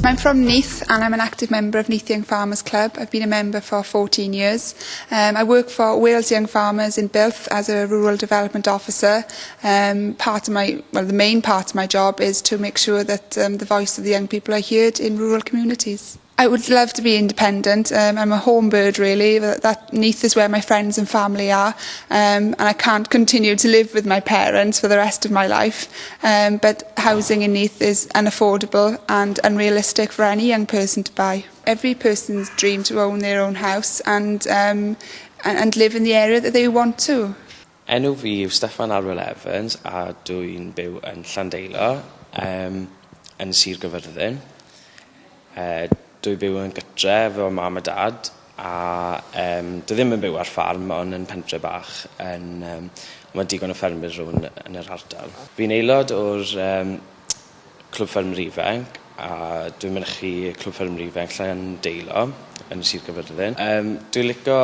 I'm from Neath and I'm an active member of Neath Young Farmers Club. I've been a member for 14 years. I work for Wales Young Farmers in Builth as a Rural Development Officer. The main part of my job is to make sure that the voice of the young people are heard in rural communities. I would love to be independent. I'm a home bird really. That Neath is where my friends and family are, and I can't continue to live with my parents for the rest of my life. But housing in Neath is unaffordable and unrealistic for any young person to buy. Every person's dream to own their own house and live in the area that they want to. Enw fi yw Steffan Arwel Evans a dwi'n byw yn Llandeilo yn Sir Gyfyrddin. Dwi'n byw yn gytre efo mam a dad a dwi ddim yn byw ar ffarm ond yn pentre bach mae digon o ffermwyr rhwng yn yr ardal. Fi'n aelod o'r Clwb Ffermwyr Ifanc a dwi'n mynychu Clwb Ffermwyr Ifanc Llandeilo yn Sir Gyfyrddin. Dwi'n licio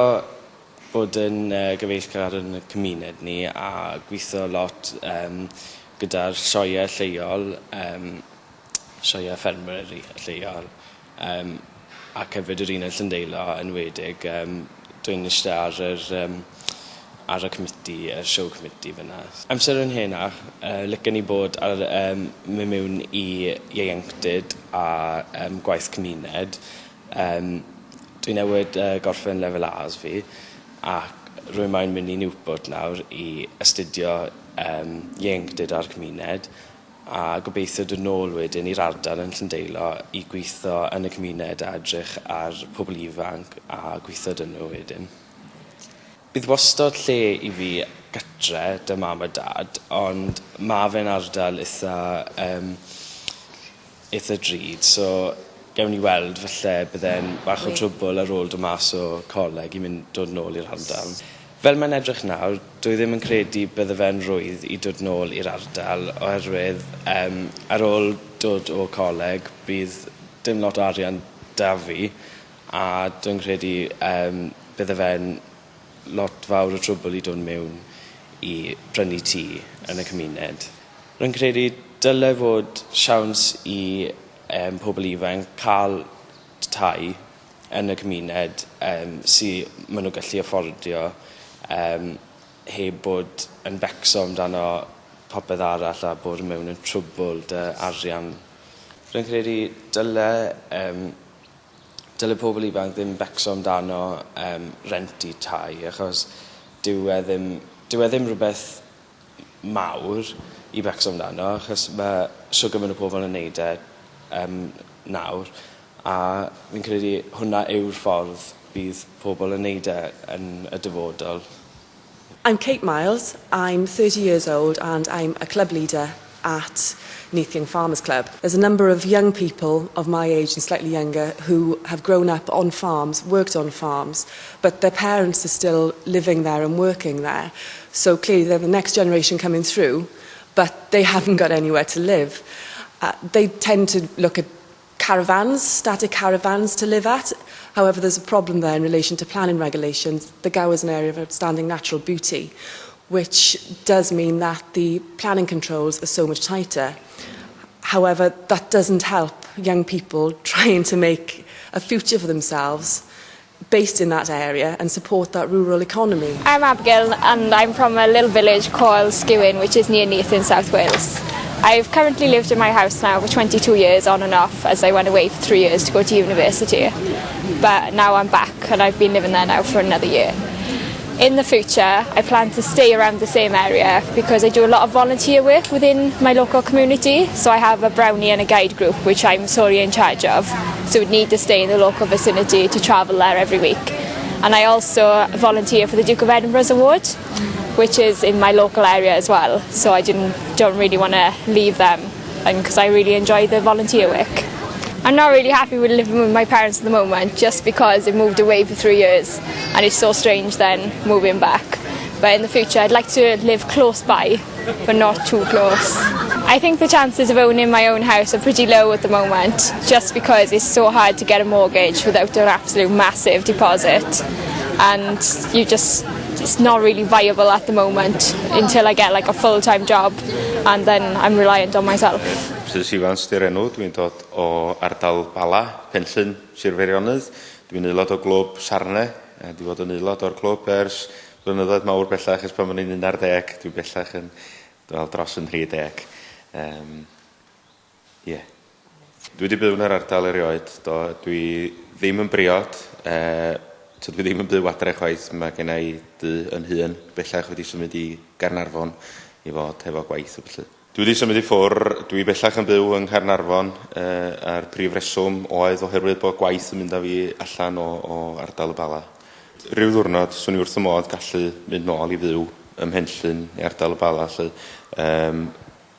bod yn gyfeillgar yn y cymuned ni a gweithio lot gyda'r sioeau lleol, sioeau ffermwyr lleol. Ac hefyd yr un yn Llandeilo yn Gwledig, dwi'n eistedd ar y committee, y show committee fyna. Amser yn henach, licen i bod mynd mewn i ieuenctid a gwaith cymuned. Dwi'n newid gorffen lefel A's fi ac rwy'n mae'n mynd i Newport nawr i astudio ieuenctid ar cymuned a gobeithio dod nôl wedyn i'r ardal yn Llandeilo i gweithio yn y cymuned a edrych ar pobl ifanc a gweithio dyn nhw wedyn. Bydd wastad lle i fi gytre dy mam a dad, ond mae fe'n ardal eitha drud, so gewn ni weld falle bydde'n bach o trwbl ar ôl dod mas o coleg i dod nôl i'r ardal. Fel mae'n edrych nawr, dwi ddim yn credu bydde fe'n rwydd i dod nôl i'r ardal oherwydd ar ôl dod o coleg bydd dim lot o arian da fi a dwi'n credu bydde fe'n lot fawr o trwbl i dod mewn i brynu tŷ yn y cymuned. Rwy'n credu dylai fod siawns i pobl ifanc cael tai yn y cymuned sy'n maen nhw gallu affordio heb bod yn becso amdano popeth arall a bod mewn yn trwbl dy arian. Rwy'n credu dyle pobl ifanc ddim becso amdano rent i tai achos dyw e ddim rhywbeth mawr i becso amdano achos mae siwgr mewn o pobl yn neud nawr a fi'n credu hwnna yw'r ffordd bydd pobl yn neud yn y dyfodol. I'm Kate Miles, I'm 30 years old and I'm a club leader at Neath Young Farmers Club. There's a number of young people of my age and slightly younger who have grown up on farms, worked on farms, but their parents are still living there and working there. So clearly they're the next generation coming through, but they haven't got anywhere to live. They tend to look at caravans, static caravans to live at. However, there's a problem there in relation to planning regulations. The Gower is an area of outstanding natural beauty, which does mean that the planning controls are so much tighter. However, that doesn't help young people trying to make a future for themselves based in that area and support that rural economy. I'm Abigail and I'm from a little village called Skywyn, which is near Neath in South Wales. I've currently lived in my house now for 22 years on and off as I went away for 3 years to go to university. But now I'm back and I've been living there now for another year. In the future, I plan to stay around the same area because I do a lot of volunteer work within my local community. So I have a brownie and a guide group, which I'm solely in charge of. So we'd need to stay in the local vicinity to travel there every week. And I also volunteer for the Duke of Edinburgh's Award, which is in my local area as well. So I don't really want to leave them because I really enjoy the volunteer work. I'm not really happy with living with my parents at the moment just because I moved away for 3 years and it's so strange then moving back. But in the future I'd like to live close by but not too close. I think the chances of owning my own house are pretty low at the moment just because it's so hard to get a mortgage without an absolute massive deposit and it's not really viable at the moment until I get like a full-time job and then I'm reliant on myself. Ifans di'r enw, dwi'n dod o ardal Bala, Penllyn, Sir Feirionnydd. Dwi'n aelod o glwb Sarne, dwi'n bod yn aelod o'r clwb ers blynyddoedd mawr bellach, ers pan o'n i'n 11, dwi'n bellach yn dros yn 30. Dwi wedi byw yn yr ardal erioed, dwi ddim yn briod, dwi ddim yn byw adre chwaith, mae gen i dy yn hun, bellach wedi symud i Gaernarfon i fod hefo gwaith o felly. Dwi wedi symud i ffwr, dwi bellach yn byw yng Nghaernarfon a'r prif reswm oedd oherwydd bod gwaith yn mynd â fi allan o ardal y Bala. Ryw ddwrnod, swn i wrth y modd gallu mynd nôl i fyw ym Mhenllyn i ardal y Bala.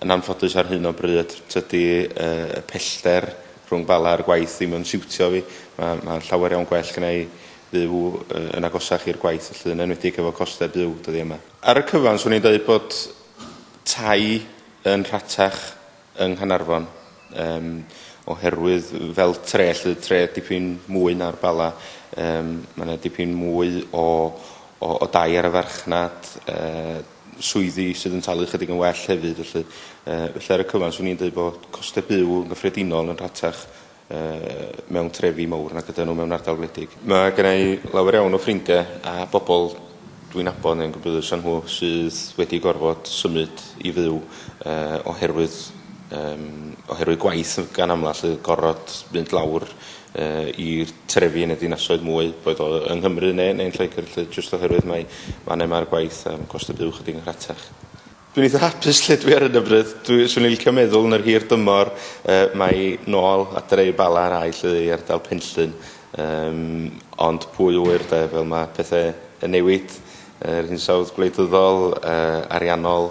Yn anffodus ar hyn o bryd, tydi y pellter rhwng Bala a'r gwaith ddim yn siwtio fi. Mae'n llawer iawn gwell gyda i fyw yn agosach i'r gwaith, felly yn enwedig efo costau byw dyddi yma. Ar y cyfan, swn i'n dweud bod tai yn rhatach yng Nghaernarfon, oherwydd fel tre dipyn mwy na'r Bala. Mae yna dipyn mwy o dai ar y farchnad, swyddi sydd yn talu chydig yn well hefyd. Felly ar y cyfan, swn i'n dweud bod costau byw yn gyffredinol yn rhatach mewn trefi mawr nag ydyn nhw mewn ardal Gwledig. Mae gen i lawer iawn o ffrindiau a bobl dwi'n nabod neu'n gwybodus yn nhw sydd wedi gorfod symud i fyw oherwydd gwaith gan amlach, gorfod mynd lawr i'r trefi neu dinasoedd mwy, boed o yng Nghymru neu'n Lloegr, jyst oherwydd mae'r gwaith am costau byw chydig yn rhatach. Dwi'n eitha hapus lle dwi ar hyn o bryd. Swn i'n licio meddwl yn yr hir dymor mae nôl adre i Bala ar ail i ardal Penllyn, ond pwy wyr fel mae pethau yn newid. Yr hinsawdd gwleidyddol, ariannol,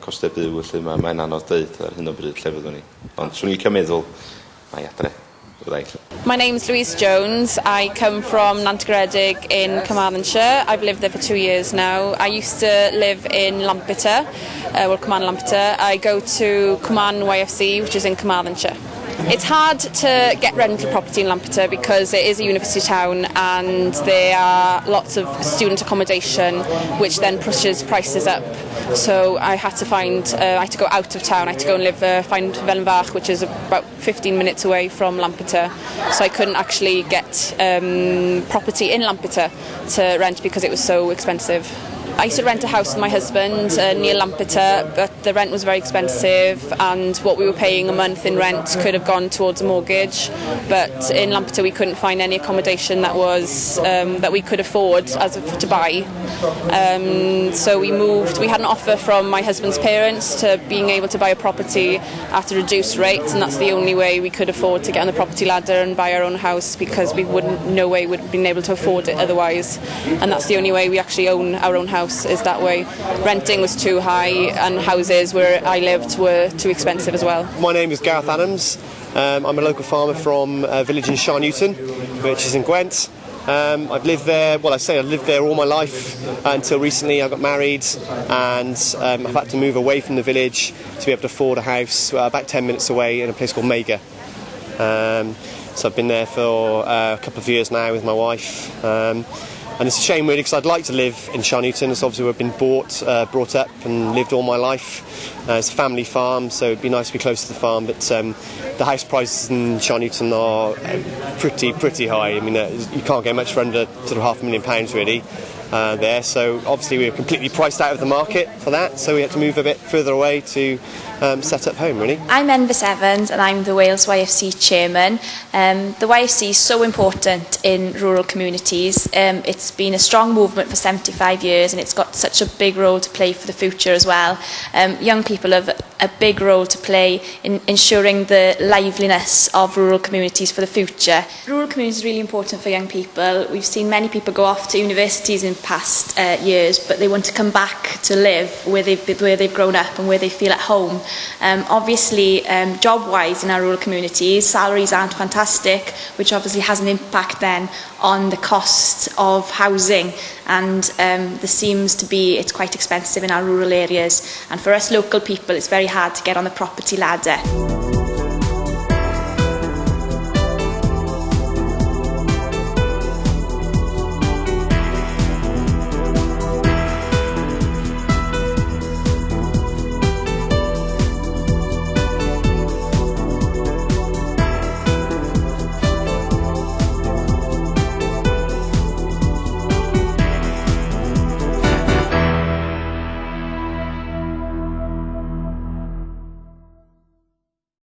costau byw, felly mae'n anodd dweud ar hyn o bryd lle fyddwn ni. Ond swn i'n licio meddwl mae adre. My name's Louise Jones. I come from Gwledig in Carmarthenshire. I've lived there for 2 years now. I used to live in Lampeter, Lampeter. I go to Cwman YFC, which is in Carmarthenshire. It's hard to get rental property in Lampeter because it is a university town and there are lots of student accommodation, which then pushes prices up. So I had to go out of town. I had to go and find Felinfach, which is about 15 minutes away from Lampeter. So I couldn't actually get property in Lampeter to rent because it was so expensive. I used to rent a house with my husband near Lampeter, but the rent was very expensive and what we were paying a month in rent could have gone towards a mortgage. But in Lampeter we couldn't find any accommodation that was that we could afford to buy. So we moved. We had an offer from my husband's parents to being able to buy a property at a reduced rate, and that's the only way we could afford to get on the property ladder and buy our own house, because we no way would have been able to afford it otherwise. And that's the only way we actually own our own house, is that way. Renting was too high and houses where I lived were too expensive as well. My name is Gareth Adams. I'm a local farmer from a village in Sharnewton, which is in Gwent. I've lived there, I've lived there all my life until recently. I got married and I've had to move away from the village to be able to afford a house about 10 minutes away in a place called Mega. So I've been there for a couple of years now with my wife. And it's a shame really, because I'd like to live in Sharnewton. It's obviously we've been brought up and lived all my life. It's a family farm, so it'd be nice to be close to the farm. But the house prices in Sharnewton are pretty high. I mean, you can't get much for under sort of £500,000 really there. So obviously we were completely priced out of the market for that. So we had to move a bit further away to set up home really. I'm Envis Evans and I'm the Wales YFC chairman. The YFC is so important in rural communities. It's been a strong movement for 75 years and it's got such a big role to play for the future as well. Young people have a big role to play in ensuring the liveliness of rural communities for the future. Rural communities are really important for young people. We've seen many people go off to universities in past years, but they want to come back to live where they've grown up and where they feel at home. Obviously, job-wise in our rural communities, salaries aren't fantastic, which obviously has an impact then on the cost of housing, and there seems to be it's quite expensive in our rural areas, and for us local people it's very hard to get on the property ladder.